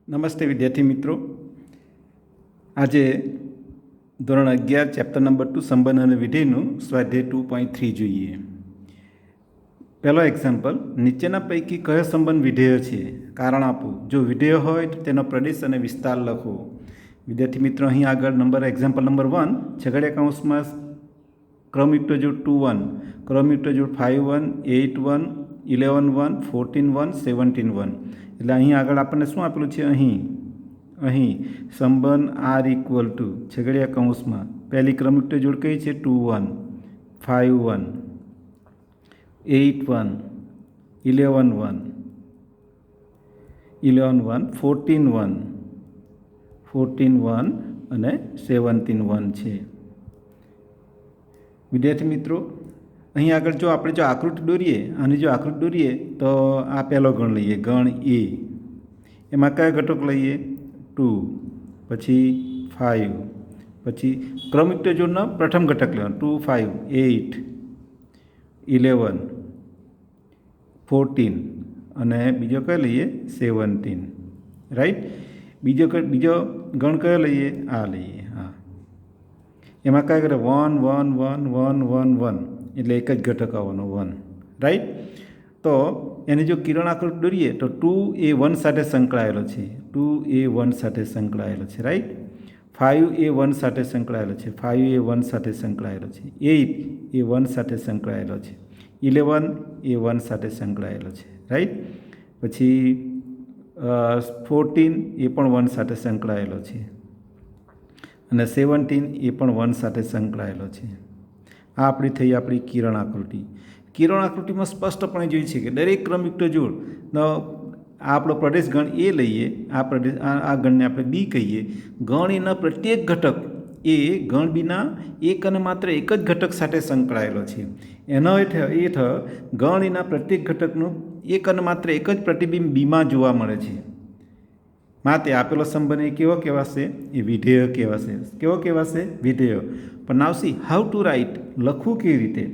નમસ્તે વિદ્યાર્થી મિત્રો. આજે ધોરણ 11 ચેપ્ટર નંબર 2 સંબંધ અને વિધેયનું સ્વાધ્યાય 2.3 જોઈએ. પહેલો એક્ઝામ્પલ, નીચેના પૈકી કયો સંબંધ વિધેય છે? કારણ આપો. જો વિધેય હોય તો તેનો પ્રદેશ અને વિસ્તાર લખો. વિદ્યાર્થી મિત્રો, અહીં આગળ એક્ઝામ્પલ નંબર 1, છગડીયા કૌંસમાં ક્રમયુક્ત જોડ 2 1, ક્રમયુક્ત જોડ 5 1, 8 1, 11 1, 14 1, 17 1. એટલે અહીં આગળ આપણને શું આપેલું છે? અહીં સંબંધ આર ઇક્વલ ટુ છગડીયા કૌંસમાં પહેલી ક્રમયુક્ત જોડ કઈ છે? 2 1, 5 1, 8 1, 11 1, 11 1, 14 1, 14 1 અને 17 1 છે. વિદ્યાર્થી મિત્રો, અહીં આગળ જો આપણે આકૃતિ દોરીએ, આની જો આકૃતિ દોરીએ તો આ પહેલો ગણ લઈએ, ગણ એ. એમાં કયા ઘટક લઈએ? 2, પછી 5, પછી ક્રમયુક્ત જોડનો પ્રથમ ઘટક લેવાનો 2 5 8 11 14 અને બીજો કયો લઈએ? 17. રાઈટ. બીજો ગણ કયો લઈએ? આ લઈએ. હા, એમાં કયા કરે? 1 1 1 1 1 1, એટલે એક જ ઘટક આવવાનો 1. રાઈટ. તો એની જો કિરણ આકૃતિ દોરીએ તો 2 એ 1 સાથે સંકળાયેલો છે, 2 એ 1 સાથે સંકળાયેલો છે. રાઈટ. 5 એ 1 સાથે સંકળાયેલો છે, 5 એ 1 સાથે સંકળાયેલો છે, 8 એ 1 સાથે સંકળાયેલો છે, 11 એ 1 સાથે સંકળાયેલો છે. રાઈટ. પછી 14 એ પણ 1 સાથે સંકળાયેલો છે અને 17 એ પણ 1 સાથે સંકળાયેલો છે. આ આપણી કિરણ આકૃતિ. કિરણ આકૃતિમાં સ્પષ્ટપણે જોઈએ છે કે દરેક ક્રમયુક્ત જોડનો આપણો પ્રદેશ ગણ એ લઈએ, આ ગણને આપણે બી કહીએ. ગણ એના પ્રત્યેક ઘટક એ ગણ બીના એક અને માત્ર એક જ ઘટક સાથે સંકળાયેલો છે. એનો હેઠળ ગણ એના પ્રત્યેક ઘટકનું એક અને માત્ર એક જ પ્રતિબિંબ બીમાં જોવા મળે છે. માટે આપેલો સંબંધ એ કેવો કહેવાશે? એ વિધેય કહેવાશે. કેવો કહેવાશે? વિધેય. પણ now see how to write, લખવું કેવી રીતે?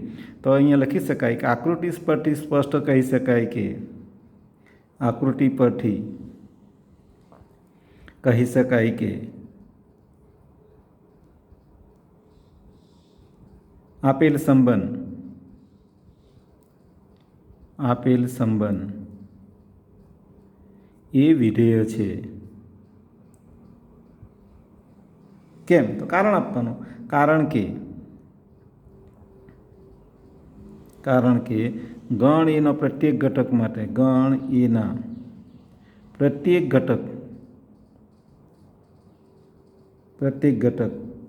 તો અહીંયા લખી શકાય કે આકૃતિ પરથી સ્પષ્ટ કહી શકાય કે આકૃતિ પરથી કહી શકાય કે આપેલ સંબંધ એ વિધેય છે. કેમ? તો કારણ આપવાનું. કારણ કે ગણ એનો પ્રત્યેક ઘટક માટે, ગણ એના પ્રત્યેક ઘટક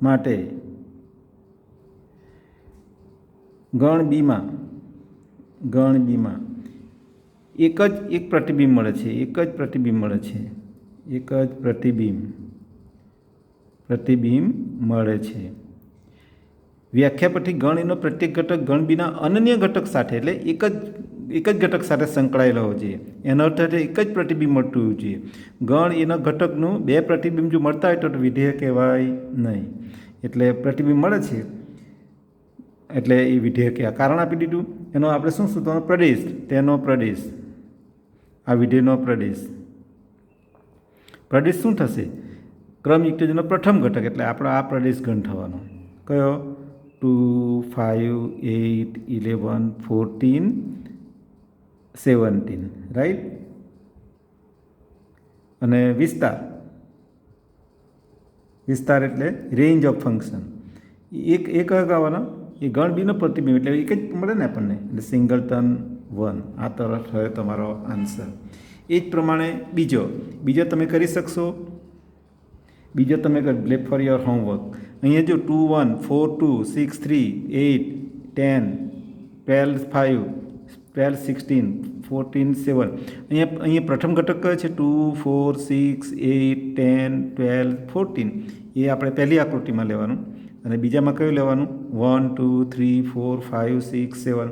માટે ગણ બીમાં એક પ્રતિબિંબ મળે છે. વ્યાખ્યા પરથી ગણ એનો પ્રત્યેક ઘટક ગણ બીના અનન્ય ઘટક સાથે, એટલે એક જ ઘટક સાથે સંકળાયેલો હોવો જોઈએ. એનો અર્થ એક જ પ્રતિબિંબ મળતું હોવું જોઈએ. ગણ એના ઘટકનું બે પ્રતિબિંબ જો મળતા હોય તો વિધેય કહેવાય નહીં. એટલે પ્રતિબિંબ મળે છે એટલે એ વિધેય કહેવાય. કારણ આપી દીધું. એનો આપણે શું શોધવાનો? પ્રદેશ. તેનો પ્રદેશ, આ વિધેયનો પ્રદેશ શું થશે? ક્રમયુક્ત જોડનો પ્રથમ ઘટક, એટલે આપણો આ પ્રદેશ ગણ થવાનો. કયો? 2 5 8 11 14 17. રાઈટ. અને વિસ્તાર એટલે રેન્જ ઓફ ફંક્શન. એક આવવાનો એ ગણ બીનો પ્રતિબિંબ, એટલે એક જ મળે ને આપણને, એટલે સિંગલટન 1. આ તરફ થયો તમારો આન્સર. એ જ પ્રમાણે બીજો તમે કરી શકશો. Left for your homework. અહીંયા જો 2 1 4 2 6 3 8 10 12 5 12 16 14 7. અહીંયા પ્રથમ ઘટક કયો છે? 2 4 6 8 10 12 14. એ આપણે પહેલી આકૃતિમાં લેવાનું. અને બીજામાં કયું લેવાનું? 1 2 3 4 5 6 7.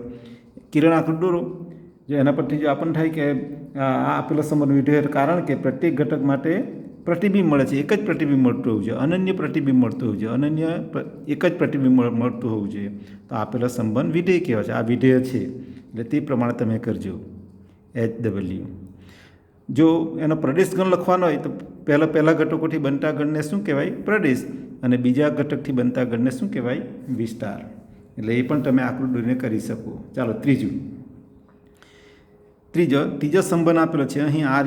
કિરણ આકૃતિ દોરો. જો એના પરથી જો આપણને થાય કે આ આપેલો સંબંધ વિધેય, કારણ કે પ્રત્યેક ઘટક માટે પ્રતિબિંબ મળે છે, એક જ પ્રતિબિંબ મળતું હોવું જોઈએ, અનન્ય પ્રતિબિંબ મળતું હોવું જોઈએ, એક જ પ્રતિબિંબ મળતું હોવું જોઈએ. તો આપેલો સંબંધ વિધેય કહેવાય છે. આ વિધેય છે, એટલે તે પ્રમાણે તમે કરજો. HW. જો એનો પ્રદેશ ગણ લખવાનો હોય તો પહેલા ઘટકોથી બનતા ગણને શું કહેવાય? પ્રદેશ. અને બીજા ઘટકથી બનતા ગણને શું કહેવાય? વિસ્તાર. એટલે એ પણ તમે આકૃતિ દોરીને કરી શકો. ચાલો ત્રીજો સંબંધ આપેલો છે અહીં આર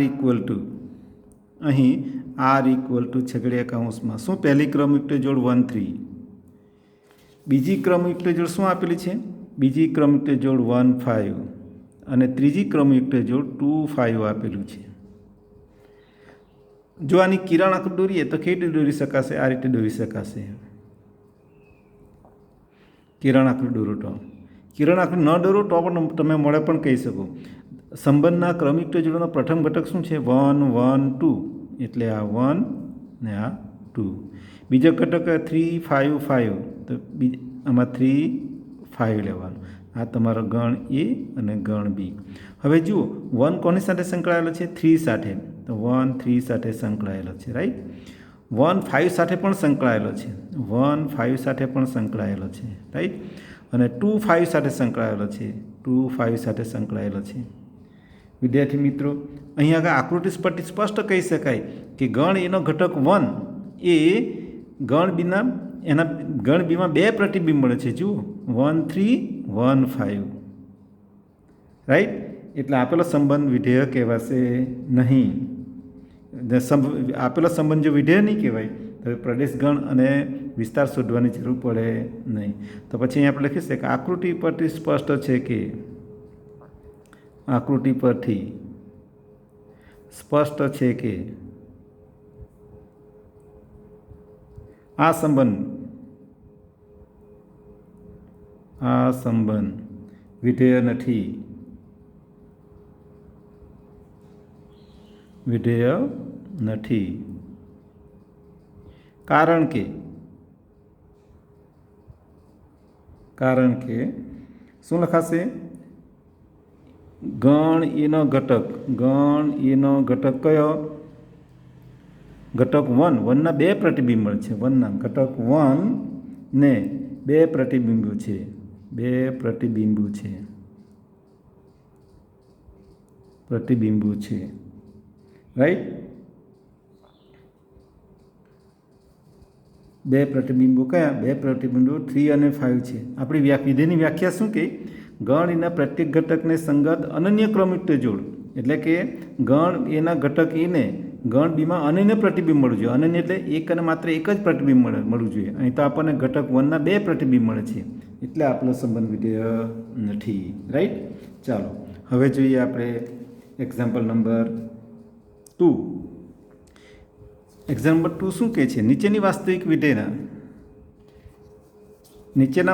ઇક્વલ ટુ છગડીયા કૌંસમાં શું પહેલી ક્રમયુક્ત જોડ 1 3, બીજી ક્રમયુક્ત જોડ શું આપેલી છે? બીજી ક્રમયુક્ત જોડ 1 5 અને ત્રીજી ક્રમયુક્ત જોડ 2 5 આપેલું છે. જો આની કિરણ આકૃતિ દોરીએ તો કેવી રીતે દોરી શકાશે? આ રીતે દોરી શકાશે. કિરણ આકૃતિ દોરો તો કિરણ આકૃતિ ન દોરો તો પણ તમે મોડે પણ કહી શકો. સંબંધના ક્રમયુક્ત જોડનો પ્રથમ ઘટક શું છે? 1 1 2, એટલે આ 1 ને આ 2. બીજો ઘટક 3 5 5, તો આમાં 3 5 લેવાનું. આ તમારો ગણ એ અને ગણ બી. હવે જુઓ 1 કોની સાથે સંકળાયેલો છે? 3 સાથે. તો 1 3 સાથે સંકળાયેલો છે, રાઈટ. 1 5 સાથે પણ સંકળાયેલો છે. 1 5 સાથે પણ સંકળાયેલો છે, રાઈટ. અને 2 5 સાથે સંકળાયેલો છે. 2 5 સાથે સંકળાયેલો છે. વિદ્યાર્થી મિત્રો, અહીંયા આગળ આકૃતિ પરથી સ્પષ્ટ કહી શકાય કે ગણ એનો ઘટક 1 એ ગણ બીમાં 2 પ્રતિબિંબ મળે છે. જુઓ 1 3 1 5, રાઈટ. એટલે આપેલો સંબંધ વિધેય કહેવાશે નહીં. આપેલો સંબંધ જો વિધેય નહીં કહેવાય તો પ્રદેશ ગણ અને વિસ્તાર શોધવાની જરૂર પડે નહીં. તો પછી અહીં આપણે લખીશું કે આકૃતિ પરથી સ્પષ્ટ છે કે આ સંબંધ વિધેય નથી. કારણ કે શું લખાશે? ગણ એનો ઘટક કયો? ઘટક 1. 1ના 2 પ્રતિબિંબ છે. ઘટક 1 ને 2 પ્રતિબિંબો છે. રાઈટ. 2 પ્રતિબિંબો કયા? 2 પ્રતિબિંબો 3 અને 5 છે. આપણી વિધેયની વ્યાખ્યા શું કે ગણ એના પ્રત્યેક ઘટકને સંગત અનન્ય ક્રમયુક્ત જોડ, એટલે કે ગણ એના ઘટક એને ગણ બીમાં અનન્ય પ્રતિબિંબ મળવું જોઈએ. અનન્ય એટલે એક અને માત્ર એક જ પ્રતિબિંબ મળવું જોઈએ. અહીં તો આપણને ઘટક 1ના 2 પ્રતિબિંબ મળે છે, એટલે આપણો સંબંધ વિધેય નથી, રાઈટ. ચાલો હવે જોઈએ આપણે એક્ઝામ્પલ નંબર 2. એક્ઝામ્પલ 2 શું કહે છે? નીચેના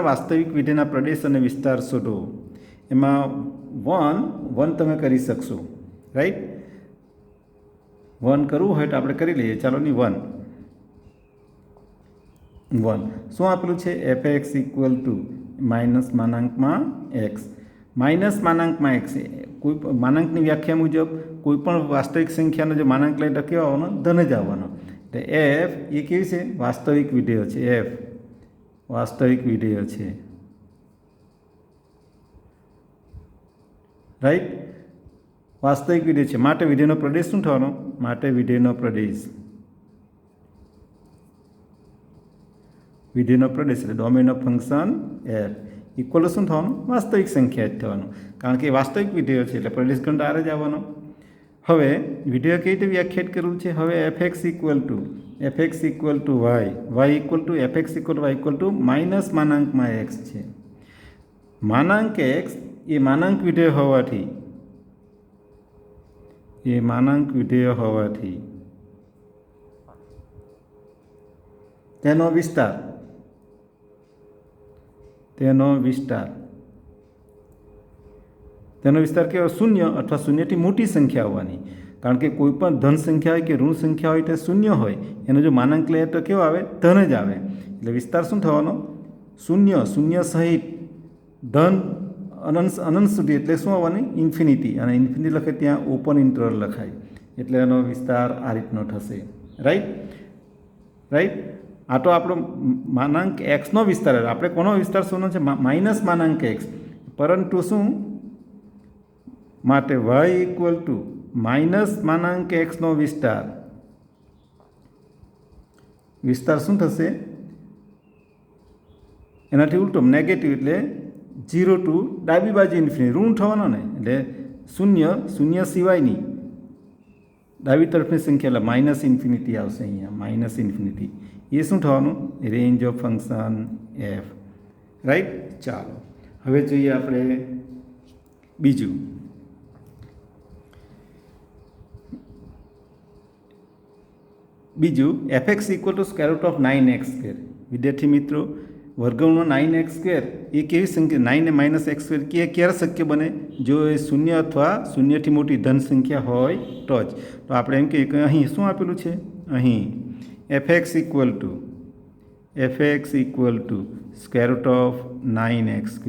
વાસ્તવિક વિધેયના પ્રદેશ અને વિસ્તાર શોધો. એમાં 1 તમે કરી શકશો, રાઈટ. 1 કરવું હોય તો આપણે કરી લઈએ. ચાલો ની 1 શું આપેલું છે? fx ઇક્વલ ટુ માઇનસ માનાંકમાં x. માઇનસ માનાંકમાં x, કોઈ માનાંકની વ્યાખ્યા મુજબ કોઈ પણ વાસ્તવિક સંખ્યાનો જો માનાંક લઈ તો કેવો આવવાનો? ધન જ આવવાનો. એટલે f એ કેવી છે? વાસ્તવિક વિધેય છે. f વાસ્તવિક વિધેય છે, રાઈટ. વાસ્તવિક વિધેય છે માટે વિધેયનો પ્રદેશ શું થવાનો? વિધેયનો પ્રદેશ એટલે domain of function f equal શું થવાનું? વાસ્તવિક સંખ્યા જ થવાનું, કારણ કે વાસ્તવિક વિધેય છે એટલે પ્રદેશ ગણ આર જ આવવાનો. હવે વિધેય કઈ રીતે વ્યાખ્યાયિત કરવું છે? હવે fx equal to y equal to fx equal y equal to minus માનાંકમાં x છે. માનાંક x એ માનાંક વિધેય હોવાથી તેનો વિસ્તાર કેવો? 0 અથવા 0થી મોટી સંખ્યા હોવાની. કારણ કે કોઈ પણ ધન સંખ્યા હોય કે ઋણ સંખ્યા હોય તે 0 હોય, એનો જો માનાંક લઈએ તો કેવો આવે? ધન જ આવે. એટલે વિસ્તાર શું થવાનો? 0 સહિત ધન અનંત સુધી, એટલે શું આવવાની? ઇન્ફિનિટી. અને ઇન્ફિનિટી લખે ત્યાં ઓપન ઇન્ટરવલ લખાય, એટલે એનો વિસ્તાર આ રીતનો થશે, રાઈટ. આ તો આપણો માનાંક એક્સનો વિસ્તાર. આપણે કોનો વિસ્તાર શોધવાનો છે? માઇનસ માનાંક એક્સ. પરંતુ શું માટે? y ઇક્વલ ટુ માઇનસ માનાંક એક્સનો વિસ્તાર શું થશે? એનાથી ઉલટો નેગેટિવ એટલે 0 ટુ ડાબી બાજુ ઇન્ફિનિટી, ઋણ થવાનો ને, એટલે શૂન્ય સિવાયની ડાબી તરફની સંખ્યા એટલે માઇનસ ઇન્ફિનિટી આવશે અહીંયા, માઇનસ ઇન્ફિનિટી. એ શું થવાનું? Range of function F. Right. ચાલો હવે જોઈએ આપણે બીજું. F x equal to square root of 9x². વિદ્યાર્થી મિત્રો, વર્ગમૂળનો 9x² એ કેવી સંખ્યા? 9 ને માઇનસ x² ક્યારે શક્ય બને? જો એ શૂન્ય અથવા શૂન્યથી મોટી ધન સંખ્યા હોય તો જ. તો આપણે એમ કહીએ કે અહીં શું આપેલું છે? અહીં F x equal to square root of 9x².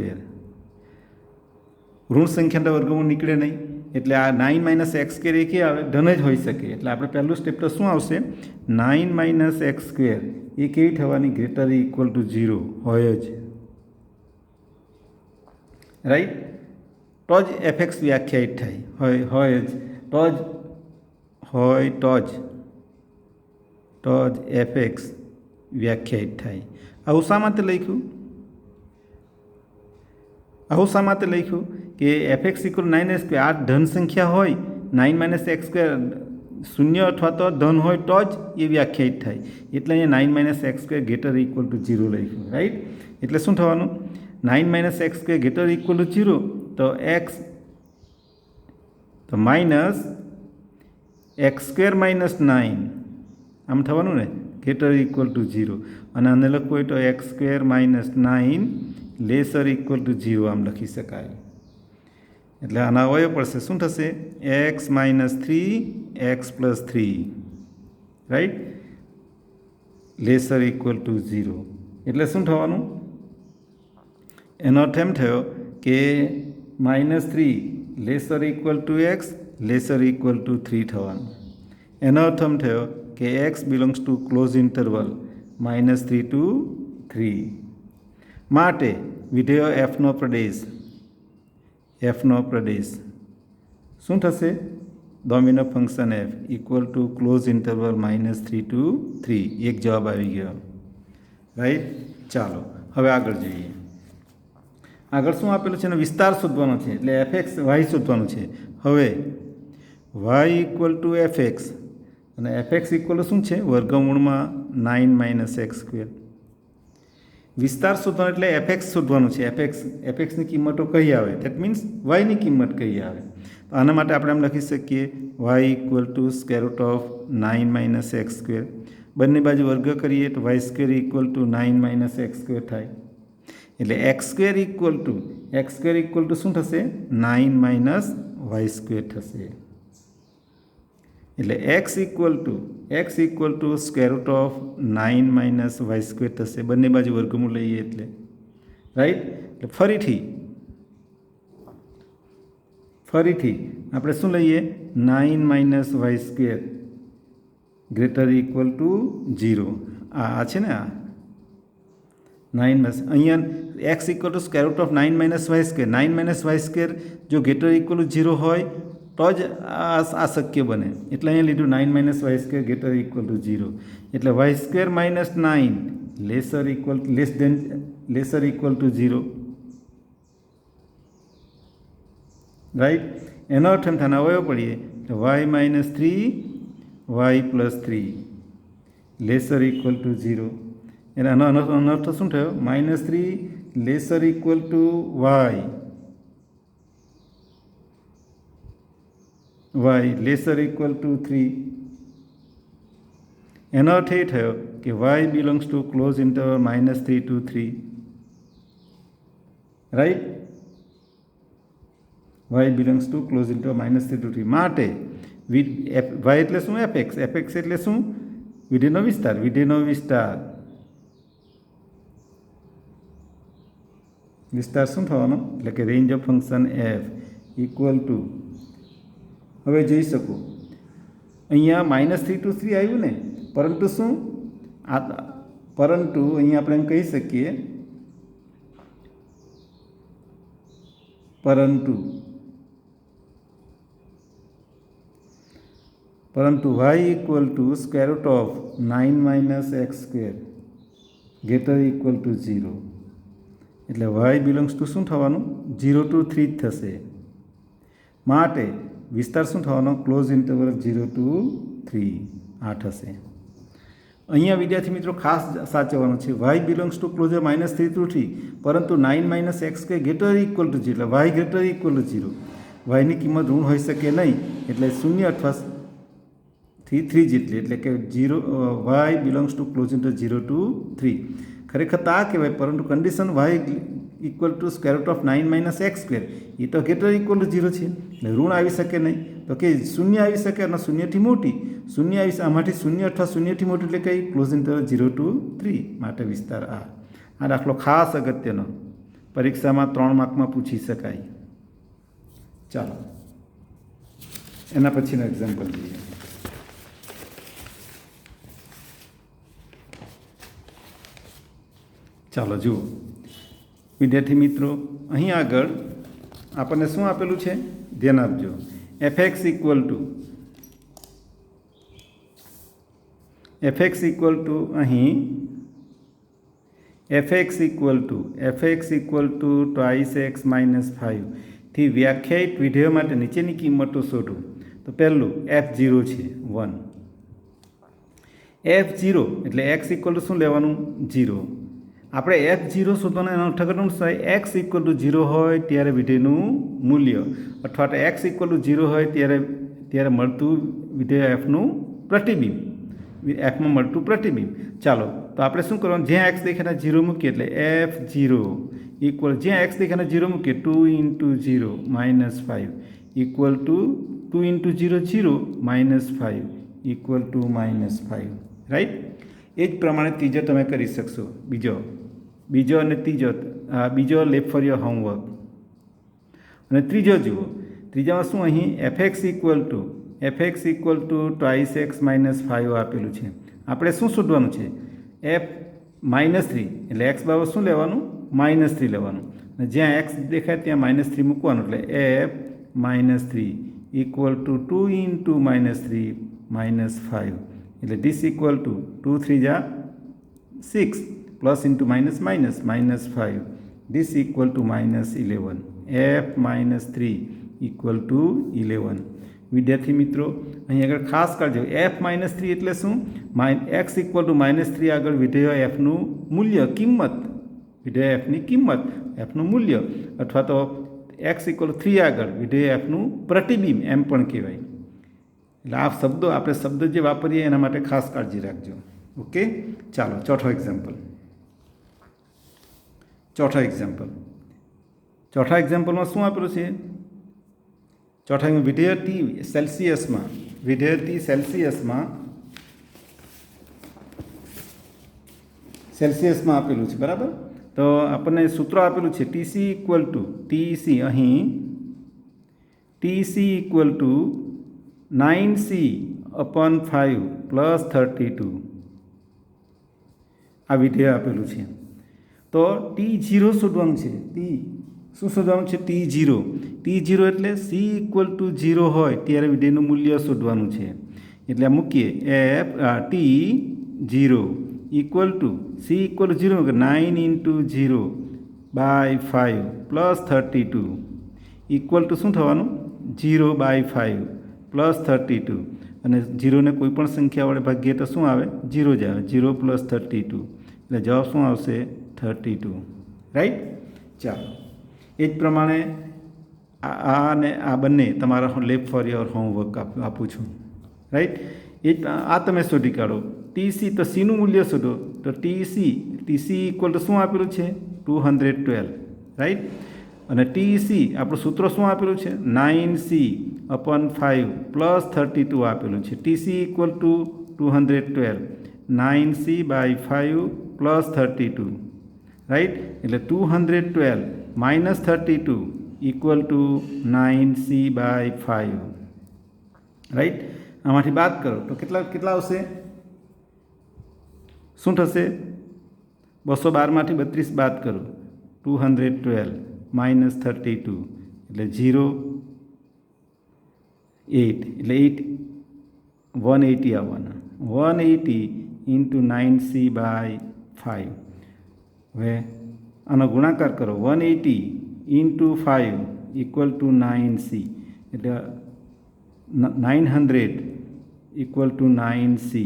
ઋણ સંખ્યાના વર્ગમૂળ નીકળે નહીં, એટલે આ 9 માઇનસ x² એ કે આવે? ધન જ હોઈ શકે. એટલે આપણે પહેલું સ્ટેપ તો શું આવશે? 9 માઇનસ x² એ કેવી થવાની? ગ્રેટર ઇક્વલ ટુ 0 હોય જ. રાઈટ. તો જ એફ એક્સ વ્યાખ્યાયિત થાય. હોય જ તો જ એફ એક્સ વ્યાખ્યાયિત થાય. આવું શા માટે લખ્યું? કે એફ એક્સ ઇક્વલ 9x², આ ધન સંખ્યા હોય, 9 માઇનસ x² શૂન્ય અથવા તો ધન હોય તો જ એ વ્યાખ્યાયિત થાય. એટલે અહીંયા 9 minus x² greater equal to 0 લખ્યું. રાઈટ. એટલે શું થવાનું? 9 minus x² greater equal to 0, તો x તો માઇનસ x² માઇનસ 9 આમ થવાનું ને, ગ્રેટર ઇક્વલ ટુ 0. અને આને લખવું હોય તો x² minus 9 lesser equal to 0 આમ લખી શકાય. એટલે આના અવયવ પડશે. શું થશે? x minus 3x plus 3. Right. Laser equal to 0. એટલે શું થવાનું? એનો અર્થ એમ થયો કે -3 lesser equal to x lesser equal to 3 થવાનું. એનો અર્થ એમ થયો કે x belongs to close interval -3 to 3. માટે વિધેય એફનો પ્રદેશ શું થશે? Domain of function f equal to close interval -3 to 3. એક જવાબ આવી ગયો. રાઈટ. ચાલો હવે આગળ જોઈએ. આગળ શું આપેલું છે? એનો વિસ્તાર શોધવાનો છે, એટલે એફ એક્સ વાય શોધવાનું છે. હવે y equal to f x, અને એફ એક્સ ઇક્વલ શું છે? વર્ગમૂળમાં 9 માઇનસ x². વિસ્તાર શોધવાનો એટલે એફ એક્સ શોધવાનું છે. એફ એક્સની કિંમતો કઈ આવે? દેટ મીન્સ વાયની કિંમત કઈ આવે? તો આના માટે આપણે એમ લખી શકીએ y equal to square root of 9 minus x². બંને બાજુ વર્ગ કરીએ તો y² equal to 9 minus x² થાય. એટલે x² ઇક્વલ ટુ શું થશે? 9 માઇનસ y² થશે. એટલે x equal to square root of 9 minus y² થશે. બંને બાજુ વર્ગમૂળ લઈએ એટલે. રાઈટ. એટલે ફરીથી આપણે શું લઈએ? 9 minus y² greater equal to 0. આ છે ને, આ 9 માઇનસ, અહીંયા x equal to square root of 9 minus y². 9 minus y² જો ગ્રેટર ઇક્વલ ટુ 0 હોય તો જ આ શક્ય બને. એટલે અહીંયા લીધું 9 minus y² greater equal to 0. એટલે y² minus 9 lesser equal to 0. Right. એનો અર્થ એમ થાય, અવયવ પડીએ તો y minus 3y plus 3 lesser equal to 0. એટલે આનો અર્થ શું થયો? -3 lesser equal to y lesser equal to 3. એનો અર્થ એ થયો કે y belongs to close interval -3 to 3. Right. y belongs to close interval -3 to 3. માટે y એટલે શું? એફ એક્સ એટલે શું? વિધેયનો વિસ્તાર શું થવાનો? એટલે કે range of function f equal two, હવે જોઈ શકું અહીંયા -3 ટુ 3 આવ્યું ને, પરંતુ શું? પરંતુ અહીંયા આપણે એમ કહી શકીએ પરંતુ y equal to square root of 9 minus x square greater equal to 0, એટલે વાય બિલોંગ્સ ટુ શું થવાનું 0 to 3 જ થશે. માટે વિસ્તાર શું થવાનો ક્લોઝ ઇન્ટરવલ 0 to 3 આ થશે. અહીંયા વિદ્યાર્થી મિત્રો ખાસ સાચવવાનું છે y belongs to closer -3 to 3, પરંતુ 9 minus x square greater equal to 0, એટલે વાય ગ્રેટર ઇક્વલ ટુ 0. વાયની કિંમત ઋણ હોઈ શકે નહીં, એટલે 0 અથવા 3 જેટલી, એટલે કે 0 y belongs to close interval 0 to 3. ખરેખર તો આ કહેવાય, પરંતુ condition y equal to square root of 9 minus x square એ તો ગ્રેટર ઇક્વલ ટુ 0 છે, એટલે ઋણ આવી શકે નહીં. તો કે 0 આવી શકે અને 0થી મોટી, 0 આવી આમાંથી 0 અથવા 0થી મોટી એટલે કઈ ક્લોઝ ઇન્ટરવલ 0 to 3. માટે વિસ્તાર આ દાખલો ખાસ અગત્યનો, પરીક્ષામાં 3 માર્કમાં પૂછી શકાય. ચાલો એના પછીનો એક્ઝામ્પલ જોઈએ. ચાલો જુઓ વિદ્યાર્થી મિત્રો, અહીં આગળ આપણને શું આપેલું છે ધ્યાન આપજો. fx ઇક્વલ ટુ અહીં fx equal two twice x minus 5 થી વ્યાખ્યાયિત વિધેય માટે નીચેની કિંમતો શોધો. તો પહેલું f0 છે 1. f0 એટલે x ઇક્વલ ટુ શું લેવાનું 0. આપણે f0 શોધવાનું એનો અર્થઘટન થાય x ઇક્વલ ટુ 0 હોય ત્યારે વિધેયનું મૂલ્ય, અથવા તો x ઇક્વલ ટુ 0 હોય ત્યારે મળતું વિધેય fનું પ્રતિબિંબ, fમાં મળતું પ્રતિબિંબ. ચાલો તો આપણે શું કરવાનું, જ્યાં x દેખાને 0 મૂકીએ એટલે f0 ઇક્વલ, જ્યાં x દેખાને 0 મૂકીએ 2 into 0 minus 5 equal to 2 into 0 0 minus 5 equal to -5. Right. એ જ પ્રમાણે ત્રીજો તમે કરી શકશો. બીજો અને બીજો લેફ્ટ ફોર યોર હોમવર્ક. અને ત્રીજો જુઓ, ત્રીજામાં શું અહીં fx equal two twice x minus 5 આપેલું છે. આપણે શું શોધવાનું છે -3, એટલે x બરાબર શું લેવાનું -3 લેવાનું, અને જ્યાં x દેખાય ત્યાં -3 મૂકવાનું, એટલે f-3 ઇક્વલ ટુ 2 into -3 -5, એટલે ધીસ ઇક્વલ ટુ 2 3 જા 6 plus into minus minus -5, this equal to -11, f-3 equal to 11. વિદ્યાર્થી મિત્રો અહીં આગળ ખાસ કાળજો, f-3 એટલે શું, x ઇક્વલ ટુ -3 આગળ વિધેય fનું મૂલ્ય, કિંમત, વિધેય fની કિંમત, fનું મૂલ્ય, અથવા તો x ઇક્વલ ટુ 3 આગળ વિધેય fનું પ્રતિબિંબ એમ પણ કહેવાય. એટલે આ શબ્દો આપણે શબ્દ જે વાપરીએ એના માટે ખાસ કાળજી રાખજો. ઓકે. ચાલો ચોથો એક્ઝામ્પલમાં શું આપેલું છે, ચોથા વિધેય t સેલ્સિયસમાં આપેલું છે. બરાબર. તો આપણને સૂત્ર આપેલું છે TC અહીં TC equal to 9c/5 plus 32 આ વિધેય આપેલું છે. તો T0 શોધવાનું છે. શું શોધવાનું છે T0 એટલે c ઇક્વલ ટુ 0 હોય ત્યારે વિધેયનું મૂલ્ય શોધવાનું છે. એટલે મૂકીએ T0 equal to c equal to 0 9 into 0/5 plus 32 equal to શું થવાનું 0/5 પ્લસ 32, અને 0ને કોઈ પણ સંખ્યા વડે ભાગીએ તો શું આવે 0 જ આવે, 0 પ્લસ 32, એટલે જવાબ શું આવશે 32. રાઈટ. ચાલો એ જ પ્રમાણે આ ને આ બંને તમારા લેફ્ટ ફોર યોર હોમવર્ક આપું છું. રાઈટ. એ જ આ તમે શોધી કાઢો. TC તો સીનું મૂલ્ય શોધો, તો TC ઇક્વલ ટુ શું આપેલું છે 212. રાઈટ. અને TC આપણું સૂત્ર શું આપેલું છે 9c/5 પ્લસ 32 આપેલું છે. TC equal to 212, 9c/5 plus 32. Right. એટલે 212 minus 32 equal to 9c/5. Right. આમાંથી બાદ કરો તો કેટલા આવશે, શું થશે 212માંથી 32 બાદ કરો, 212 માઇનસ 32 એટલે 0 8, એટલે 8 180 આવવાના. 180 ઇન્ટુ 9c/5. હવે આનો ગુણાકાર કરો. 180 ઇન્ટુ 5 ઇક્વલ ટુ 9c, એટલે 900 ઇક્વલ ટુ 9c,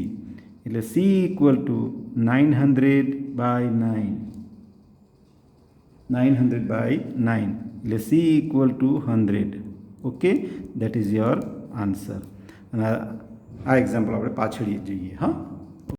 એટલે c ઇક્વલ ટુ 900/9. 900/9, એટલે c equal to 100. Okay, that is your answer. અને આ એક્ઝામ્પલ આપણે પાછળ જોઈએ. હા.